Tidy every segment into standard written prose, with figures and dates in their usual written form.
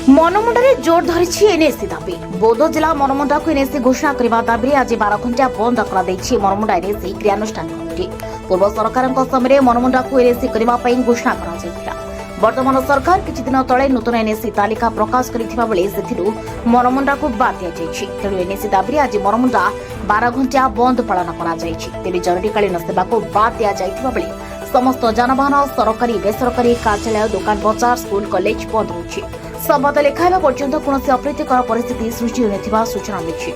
मनमुंडा जोर धरी एनएसी दाबी बौद्ध जिला मनमुंडा को एनएसी घोषणा करने दाबी आज 12 घंटा बंद कर मनमुंडा एनएसी क्रियानुष्ठान कमिटी पूर्व सरकार समय मनमुंडा को एनएसी करने घोषणा कर वर्तमान सरकार किछि दिन तले नूतन एनएसी तालिका प्रकाश करिथिबा बेले सेथिरु मनमुंडा को बाद दिया जायछि। तेणु एनएसी दाबी आज मनमुंडा 12 घंटा बंद पालन करा जायछि। तेबे जरूरीकालीन सेवा को बाद दिया जायथिबा बेले समस्त जानबाहन सरकारी बेसरकारी कार्यालय दुकान बजार स्कूल कॉलेज बंद रहुछि। संवाद लिखाइबा पर्यंत कौनसी अप्रीतिकर परिस्थिति सृष्टि होइनथिबा सूचना मिलिछि।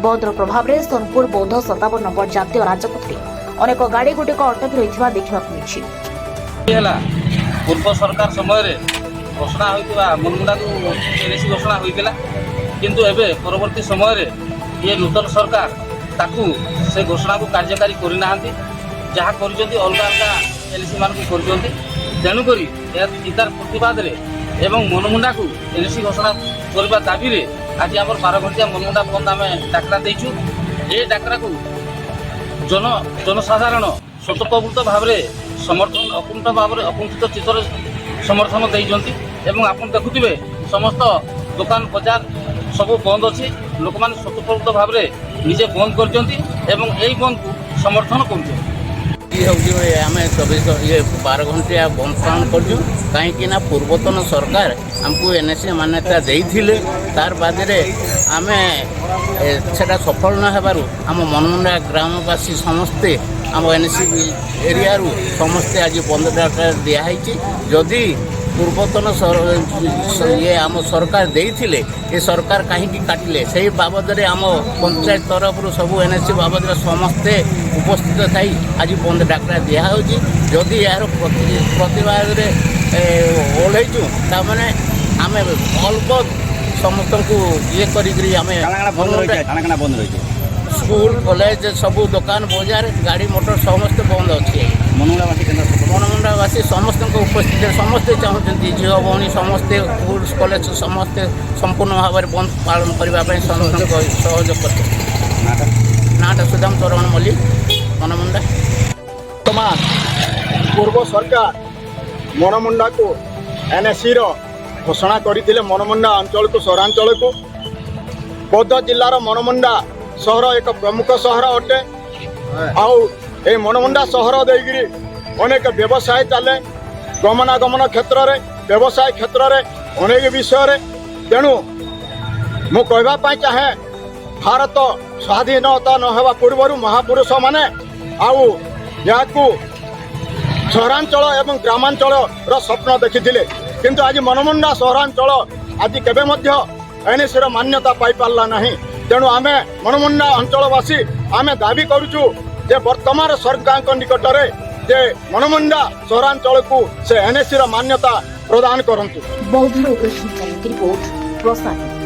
बंदर प्रभाव में सोनपुर बौद्ध 57 नंबर जातीय राजपथरे अनेक गाड़ी गुटिक अटकी रहिथिबा देखिबाक मिलिछि। पूर्व सरकार समय घोषणा होता मनमुंडा को एनएसी घोषणा होता किंतु एबे परवर्ती समय ये नूतन सरकार ताकू से घोषणा को कार्यकारी करना जहाँ कर अलग अलग एनएसी मान कर तेणुक इतार प्रतिवाद एवं मनमुंडा को एनएसी घोषणा करने दाबी आज आम 12 घंटिया मनमुंडा बंद आम डाकरा देचु। ये डाकरा को जनसाधारण स्वतःप्रवृत्त भाव समर्थन अकुंठ भाव अकुंठित चित्तर समर्थन देइजंती एवं आपण देखुथिबे समस्त दुकान बाजार सब बंद अच्छी लोक मैंने स्वतःप्रवृत्त भाव निजे बंद करजंती एवं एई बंद को समर्थन करजंती। आम 12 घंटिया बंद पालन कर कहीं पूर्वतन सरकार आमको एनएसी मान्यता देइथिले तार बाद आम सेटा सफल न हेबारु आम मनमुंडा ग्रामवासी समस्ते आम एनएसी एरिया समस्ते आज बंद डाटा दिखाई जदि पूर्वतन ये आम सरकार देइथिले ये सरकार कहीं काटिले से बाबद आम पंचायत तरफ सब एनएसी बाबद समस्ते उपस्थित थी आज बंद डाकरा दिखाई जदि यार प्रतिवाद ओल्लैचु ताने आम अल्प समस्त को ये बंद रही स्कूल कॉलेज सब दुकान बाजार गाड़ी मोटर समस्त बंद अच्छे। मनमुंडावासी समस्त उपस्थित समस्ते चाहते झील भौणी समस्ते स्कूल कॉलेज समस्ते संपूर्ण भाव में बंद पालन करने समस्त सहयोग करते। नाटा सुदाम चरण मल्लिक मनमुंडा। वर्तमान पूर्व सरकार मनमुंडा को एनएसी घोषणा करते मनमुंडा अंचल को सहरांचल को बौद्ध जिलार मनमुंडा सहर एक प्रमुख सहर अटे। आउ ए मनमुंडा सहर देगिरी अनेक व्यवसाय चले गमनागमन क्षेत्र में व्यवसाय क्षेत्र में अनेक विषय तेणु मु कहवाई चाहे भारत स्वाधीनता न होगा पूर्व महापुरुष माने आउ या सहरांचल एवं ग्रामांचल स्वप्न देखी किंतु आज मनमुंडा सहरांचल आज केबे मध्य एनएसी मान्यता पाई पारला नहीं। तेणु आमे मनमुंडा अंचलवासी आमे दाबी करुचु जे वर्तमान सरकार निकट में जे मनमुंडा सहरांचल को से एनएसी मान्यता प्रदान करंतु। बौद्ध रिपोर्ट प्रसाद।